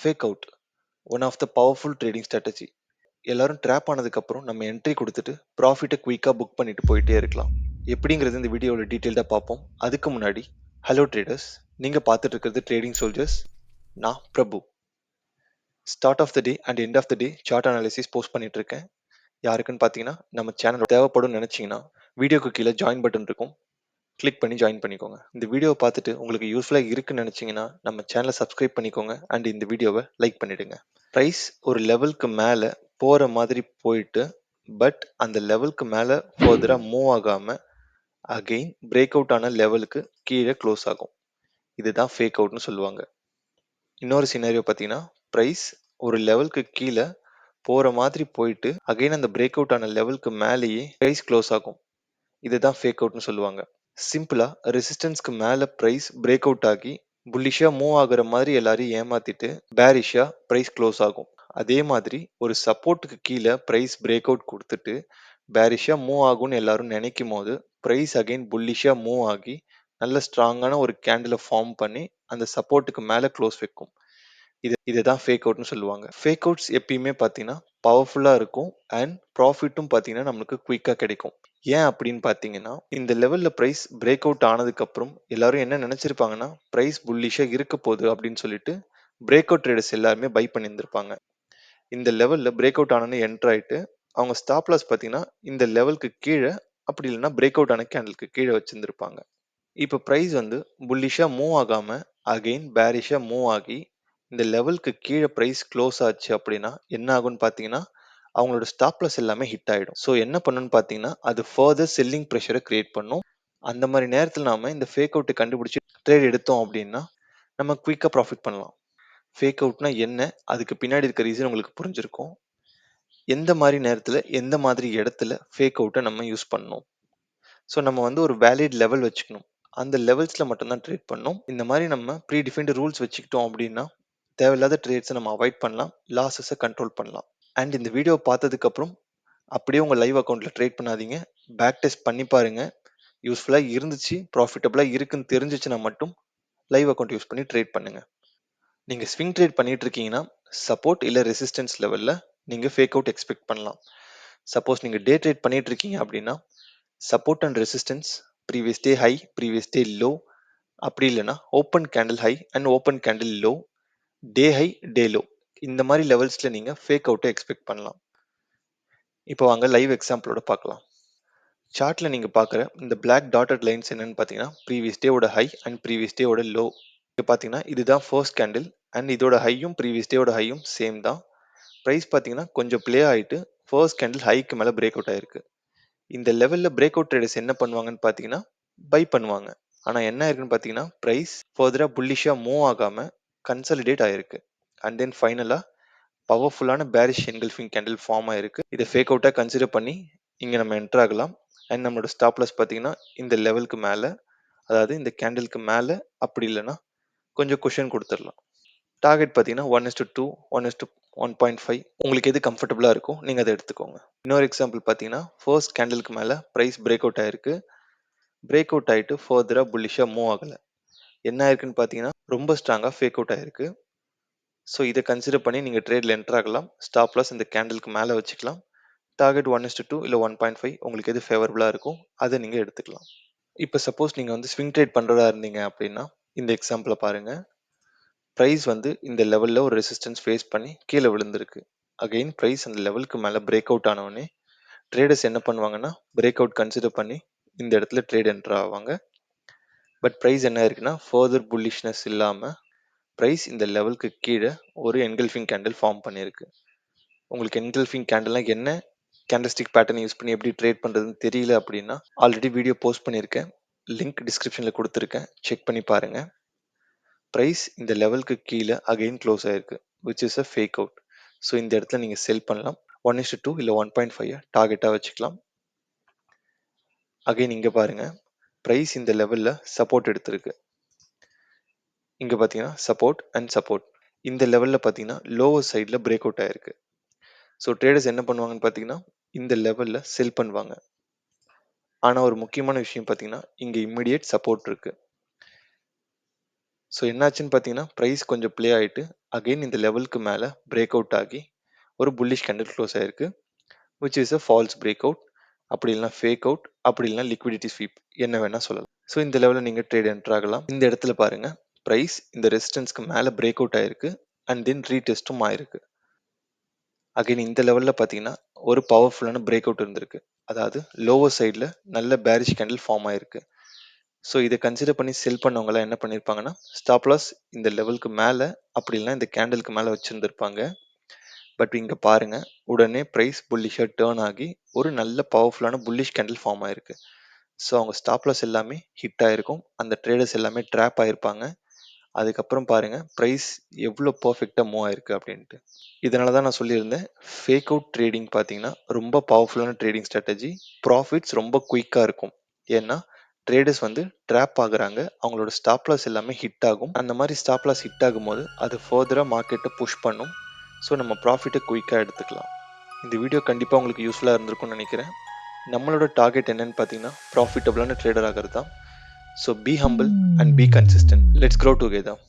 Fake out one of the powerful trading strategy. எல்லாரும் drop ஆனதுக்கப்புறம் நம்ம என்ட்ரி கொடுத்துட்டு ப்ராஃபிட்டை குயிக்காக புக் பண்ணிட்டு போயிட்டே இருக்கலாம். எப்படிங்கிறது இந்த வீடியோவில் டீட்டெயில்டாக பார்ப்போம். அதுக்கு முன்னாடி ஹலோ ட்ரேடர்ஸ், நீங்கள் பார்த்துட்டு இருக்கிறது ட்ரேடிங் சோல்ஜர்ஸ். நான் Prabhu. Start of the day and end of the day chart analysis post பண்ணிட்டு இருக்கேன். யாருக்குன்னு பார்த்தீங்கன்னா நம்ம சேனல் தேவைப்படும் நினச்சிங்கன்னா வீடியோக்கு கீழே ஜாயின் பட்டன் இருக்கும், கிளிக் பண்ணி ஜாயின் பண்ணிக்கோங்க. இந்த வீடியோவை பார்த்துட்டு உங்களுக்கு யூஸ்ஃபுல்லாக இருக்குன்னு நினச்சிங்கன்னா நம்ம சேனலை சப்ஸ்கிரைப் பண்ணிக்கோங்க அண்ட் இந்த வீடியோவை லைக் பண்ணிடுங்க. ப்ரைஸ் ஒரு லெவலுக்கு மேலே போகிற மாதிரி போயிட்டு பட் அந்த லெவலுக்கு மேலே ஃபர்தராக மூவ் ஆகாமல் அகெயின் பிரேக் அவுட் ஆன லெவலுக்கு கீழே க்ளோஸ் ஆகும். இதுதான் ஃபேக் அவுட்னு சொல்லுவாங்க. இன்னொரு சினாரியோ பார்த்தீங்கன்னா ப்ரைஸ் ஒரு லெவலுக்கு கீழே போகிற மாதிரி போயிட்டு அகெயின் அந்த பிரேக் அவுட் ஆன லெவலுக்கு மேலேயே ப்ரைஸ் க்ளோஸ் ஆகும். இதுதான் ஃபேக் அவுட்னு சொல்லுவாங்க. சிம்பிளா ரெசிஸ்டன்ஸ்க்கு மேலே ப்ரைஸ் பிரேக் அவுட் ஆகி புல்லிஷா மூவ் ஆகுற மாதிரி எல்லாரையும் ஏமாத்திட்டு பேரிஷா ப்ரைஸ் க்ளோஸ் ஆகும். அதே மாதிரி ஒரு சப்போர்ட்டுக்கு கீழே ப்ரைஸ் பிரேக் அவுட் கொடுத்துட்டு பேரிஷா மூவ் ஆகும்னு எல்லாரும் நினைக்கும் போது ப்ரைஸ் அகைன் புல்லிஷா மூவ் ஆகி நல்ல ஸ்ட்ராங்கான ஒரு கேண்டிலை ஃபார்ம் பண்ணி அந்த சப்போர்ட்டுக்கு மேலே க்ளோஸ் வைக்கும். இதுதான் ஃபேக் அவுட்னு சொல்லுவாங்க. ஃபேக் அவுட்ஸ் எப்பயுமே பார்த்தீங்கன்னா பவர்ஃபுல்லாக இருக்கும் அண்ட் ப்ராஃபிட்டும் பார்த்தீங்கன்னா நம்மளுக்கு குயிக்காக கிடைக்கும். ஏன் அப்படின்னு பார்த்தீங்கன்னா இந்த லெவலில் ப்ரைஸ் பிரேக் அவுட் ஆனதுக்கப்புறம் எல்லாரும் என்ன நினச்சிருப்பாங்கன்னா ப்ரைஸ் புல்லிஷாக இருக்க போகுது அப்படின்னு சொல்லிட்டு பிரேக் அவுட் ட்ரேடர்ஸ் எல்லாருமே பை பண்ணியிருந்திருப்பாங்க. இந்த லெவலில் பிரேக் அவுட் ஆனோன்னு என்ட்ரு ஆகிட்டு அவங்க ஸ்டாப் லாஸ் பார்த்தீங்கன்னா இந்த லெவலுக்கு கீழே அப்படி இல்லைன்னா பிரேக் அவுட் ஆன கேண்டலுக்கு கீழே வச்சுருந்துருப்பாங்க. இப்போ ப்ரைஸ் வந்து புல்லிஷாக மூவ் ஆகாமல் அகெயின் பேரிஷாக மூவ் ஆகி இந்த லெவலுக்கு கீழே ப்ரைஸ் க்ளோஸ் ஆச்சு அப்படின்னா என்ன ஆகும்னு பார்த்தீங்கன்னா அவங்களோட ஸ்டாப் லாஸ் எல்லாமே ஹிட் ஆகிடும். ஸோ என்ன பண்ணணும்னு பார்த்தீங்கன்னா அது ஃபர்தர் செல்லிங் ப்ரெஷரை கிரியேட் பண்ணும். அந்த மாதிரி நேரத்தில் நாம இந்த ஃபேக் அவுட்டை கண்டுபிடிச்சி ட்ரேட் எடுத்தோம் அப்படின்னா நம்ம குயிக்காக ப்ராஃபிட் பண்ணலாம். ஃபேக் அவுட்னா என்ன, அதுக்கு பின்னாடி இருக்க ரீசன் உங்களுக்கு புரிஞ்சிருக்கும். எந்த மாதிரி நேரத்தில் எந்த மாதிரி இடத்துல ஃபேக் அவுட்டை நம்ம யூஸ் பண்ணணும். ஸோ நம்ம வந்து ஒரு வேலிட் லெவல் வச்சுக்கணும். அந்த லெவல்ஸில் மட்டும்தான் ட்ரேட் பண்ணணும். இந்த மாதிரி நம்ம ப்ரீ டிஃபைன்டு ரூல்ஸ் வச்சுக்கிட்டோம் அப்படின்னா தேவையில்லாத ட்ரேட்ஸை நம்ம அவாய்ட் பண்ணலாம், லாஸஸை கண்ட்ரோல் பண்ணலாம். அண்ட் இந்த வீடியோ பார்த்ததுக்கப்புறம் அப்படியே உங்கள் லைவ் அக்கௌண்ட்டில் ட்ரேட் பண்ணாதீங்க, பேக் டெஸ்ட் பண்ணி பாருங்கள். யூஸ்ஃபுல்லாக இருந்துச்சு, ப்ராஃபிட்டபுளாக இருக்குன்னு தெரிஞ்சிச்சுன்னா மட்டும் லைவ் அக்கௌண்ட் யூஸ் பண்ணி ட்ரேட் பண்ணுங்கள். நீங்கள் ஸ்விங் ட்ரேட் பண்ணிட்டு இருக்கீங்கன்னா சப்போர்ட் இல்லை ரெசிஸ்டன்ஸ் லெவலில் நீங்கள் ஃபேக் அவுட் எக்ஸ்பெக்ட் பண்ணலாம். சப்போஸ் நீங்கள் டே ட்ரேட் பண்ணிட்டு இருக்கீங்க அப்படின்னா support and resistance previous day high, previous day low, அப்படி இல்லைன்னா open candle high and open candle low, day high day low, இந்த மாதிரி லெவல்ஸில் நீங்கள் ஃபேக் அவுட்டை எக்ஸ்பெக்ட் பண்ணலாம். இப்போ வாங்க லைவ் எக்ஸாம்பிளோட பார்க்கலாம். சார்ட்டில் நீங்கள் பார்க்குற இந்த பிளாக் டாட்டட் லைன்ஸ் என்னன்னு பார்த்தீங்கன்னா ப்ரீவியஸ் டேவோட ஹை அண்ட் ப்ரீவியஸ் டேவோட லோ. இங்கே பார்த்தீங்கன்னா இதுதான் ஃபர்ஸ்ட் கேண்டில் அண்ட் இதோட ஹையும் ப்ரீவியஸ் டேவோட ஹையும் சேம் தான். ப்ரைஸ் பார்த்தீங்கன்னா கொஞ்சம் ப்ளே ஆகிட்டு ஃபர்ஸ்ட் கேண்டில் ஹைக்கு மேலே பிரேக் அவுட் ஆயிருக்கு. இந்த லெவலில் பிரேக் அவுட் ட்ரேடர்ஸ் என்ன பண்ணுவாங்கன்னு பார்த்தீங்கன்னா பை பண்ணுவாங்க. ஆனால் என்ன இருக்குன்னு பார்த்தீங்கன்னா ப்ரைஸ் ஃபர்தராக புல்லிஷாக மூவ் ஆகாமல் கன்சாலிடேட் ஆயிருக்கு. அண்ட் தென் ஃபைனலாக பவர்ஃபுல்லான பேரிஷ் என்கல்ஃபிங் கேண்டில் ஃபார்ம் ஆயிருக்கு. இதை ஃபேக் அவுட்டாக கன்சிடர் பண்ணி இங்கே நம்ம என்டர் ஆகலாம். அண்ட் நம்மளோட ஸ்டாப் லாஸ் பார்த்தீங்கன்னா இந்த லெவலுக்கு மேலே, அதாவது இந்த கேண்டிலுக்கு மேலே, அப்படி இல்லைன்னா கொஞ்சம் குஷன் கொடுத்துடலாம். டார்கெட் பார்த்தீங்கன்னா 1:2, 1:1.5, உங்களுக்கு எது கம்ஃபர்டபுளாக இருக்கும் நீங்கள் அதை எடுத்துக்கோங்க. இன்னொரு எக்ஸாம்பிள் பார்த்தீங்கன்னா ஃபர்ஸ்ட் கேண்டிலுக்கு மேலே ப்ரைஸ் பிரேக் அவுட் ஆயிருக்கு. பிரேக் அவுட் ஆகிட்டு ஃபர்தராக புல்லிஷாக மூவ் ஆகலை. என்ன ஆயிருக்குன்னு பார்த்தீங்கன்னா ரொம்ப ஸ்ட்ராங்காக ஃபேக் அவுட் ஆயிருக்கு. ஸோ இதை கன்சிடர் பண்ணி நீங்கள் ட்ரேடில் என்டர் ஆகலாம். ஸ்டாப் லாஸ் இந்த கேண்டிலுக்கு மேலே வச்சுக்கலாம். டார்கெட் 1:2 இல்லை 1.5 உங்களுக்கு எது ஃபேவரபுளாக இருக்கும் அதை நீங்கள் எடுத்துக்கலாம். இப்போ சப்போஸ் நீங்கள் வந்து ஸ்விங் ட்ரேட் பண்ணுறதா இருந்தீங்க அப்படின்னா இந்த எக்ஸாம்பிளை பாருங்கள். ப்ரைஸ் வந்து இந்த லெவலில் ஒரு ரெசிஸ்டன்ஸ் ஃபேஸ் பண்ணி கீழே விழுந்திருக்கு. அகெயின் ப்ரைஸ் அந்த லெவலுக்கு மேலே பிரேக் அவுட் ஆனவொடனே ட்ரேடர்ஸ் என்ன பண்ணுவாங்கன்னா பிரேக் அவுட் கன்சிடர் பண்ணி இந்த இடத்துல ட்ரேட் என்டர் ஆவாங்க. பட் ப்ரைஸ் என்ன இருக்குன்னா ஃபர்தர் புல்லிஷ்னஸ் இல்லாமல் ப்ரைஸ் இந்த லெவலுக்கு கீழே ஒரு என்கல்ஃபிங் கேண்டில் ஃபார்ம் பண்ணியிருக்கு. உங்களுக்கு என்கல்ஃபிங் கேண்டில்னால் என்ன, கேண்டல்ஸ்டிக் பேட்டர்ன் யூஸ் பண்ணி எப்படி ட்ரேட் பண்ணுறதுன்னு தெரியல அப்படின்னா ஆல்ரெடி வீடியோ போஸ்ட் பண்ணியிருக்கேன், லிங்க் டிஸ்கிரிப்ஷனில் கொடுத்துருக்கேன், செக் பண்ணி பாருங்கள். ப்ரைஸ் இந்த லெவலுக்கு கீழே அகெயின் க்ளோஸ் ஆயிருக்கு, which is a fake out. So இந்த இடத்துல நீங்கள் செல் பண்ணலாம். 1:2 இல்லை 1.5 டார்கெட்டாக வச்சுக்கலாம். அகெயின் இங்கே பாருங்கள், ப்ரைஸ் இந்த லெவலில் சப்போர்ட் எடுத்திருக்கு. இங்கே பார்த்தீங்கன்னா சப்போர்ட் அண்ட் சப்போர்ட். இந்த லெவலில் பார்த்தீங்கன்னா லோவர் சைடில் பிரேக் அவுட் ஆயிருக்கு. ஸோ ட்ரேடர்ஸ் என்ன பண்ணுவாங்கன்னு பார்த்தீங்கன்னா இந்த லெவலில் செல் பண்ணுவாங்க. ஆனால் ஒரு முக்கியமான விஷயம் பார்த்தீங்கன்னா இங்கே இம்மிடியேட் சப்போர்ட் இருக்கு. ஸோ என்னாச்சுன்னு பார்த்தீங்கன்னா ப்ரைஸ் கொஞ்சம் ப்ளே ஆகிட்டு அகைன் இந்த லெவலுக்கு மேலே பிரேக் அவுட் ஆகி ஒரு புல்லிஷ் கேண்டில் க்ளோஸ் ஆயிருக்கு, which is a false break out, அப்படி இல்லைனா ஃபேக் அவுட், அப்படி இல்லைனா லிக்விடிட்டி ஸ்வீப், என்ன வேணால் சொல்லலாம். ஸோ இந்த லெவலில் நீங்கள் ட்ரேட் என்டர் ஆகலாம். இந்த இடத்துல பாருங்கள், ப்ரைஸ் இந்த ரெசிஸ்டன்ஸ்க்கு மேலே பிரேக் அவுட் ஆயிருக்கு அண்ட் தென் ரீடெஸ்ட்டும் ஆயிருக்கு. அகைன் இந்த லெவலில் பார்த்தீங்கன்னா ஒரு பவர்ஃபுல்லான பிரேக் அவுட் இருந்திருக்கு, அதாவது லோவர் சைடில் நல்ல பேரிஷ் கேண்டில் ஃபார்ம் ஆயிருக்கு. ஸோ இதை கன்சிடர் பண்ணி செல் பண்ணவங்களாம் என்ன பண்ணியிருப்பாங்கன்னா, ஸ்டாப் லாஸ் இந்த லெவலுக்கு மேலே அப்படி இல்லைனா இந்த கேண்டலுக்கு மேலே வச்சுருந்துருப்பாங்க. பட் இங்கே பாருங்கள், உடனே ப்ரைஸ் புல்லிஷாக டேர்ன் ஆகி ஒரு நல்ல பவர்ஃபுல்லான புல்லிஷ் கேண்டில் ஃபார்ம் ஆயிருக்கு. ஸோ அவங்க ஸ்டாப் லாஸ் எல்லாமே ஹிட் ஆகிருக்கும், அந்த ட்ரேடர்ஸ் எல்லாமே ட்ராப் ஆகிருப்பாங்க. அதுக்கப்புறம் பாருங்கள் ப்ரைஸ் எவ்வளோ பர்ஃபெக்டாக மூவ் ஆயிருக்கு அப்படின்ட்டு. இதனால தான் நான் சொல்லியிருந்தேன், ஃபேக் அவுட் ட்ரேடிங் பார்த்தீங்கன்னா ரொம்ப பவர்ஃபுல்லான ட்ரேடிங் ஸ்ட்ராட்டஜி, ப்ராஃபிட்ஸ் ரொம்ப குயிக்காக இருக்கும். ஏன்னா ட்ரேடர்ஸ் வந்து ட்ராப் ஆகுறாங்க, அவங்களோட ஸ்டாப் லாஸ் எல்லாமே ஹிட் ஆகும். அந்த மாதிரி ஸ்டாப் லாஸ் ஹிட் ஆகும்போது அது ஃபர்தராக மார்க்கெட்டை புஷ் பண்ணும். ஸோ நம்ம ப்ராஃபிட்டை குயிக்காக எடுத்துக்கலாம். இந்த வீடியோ கண்டிப்பாக உங்களுக்கு யூஸ்ஃபுல்லாக இருந்திருக்கும்னு நினைக்கிறேன். நம்மளோட டார்கெட் என்னன்னு பார்த்தீங்கன்னா ப்ராஃபிட்டபிளான ட்ரேடர் ஆகிறது தான். So B humble and be consistent. Let's grow together.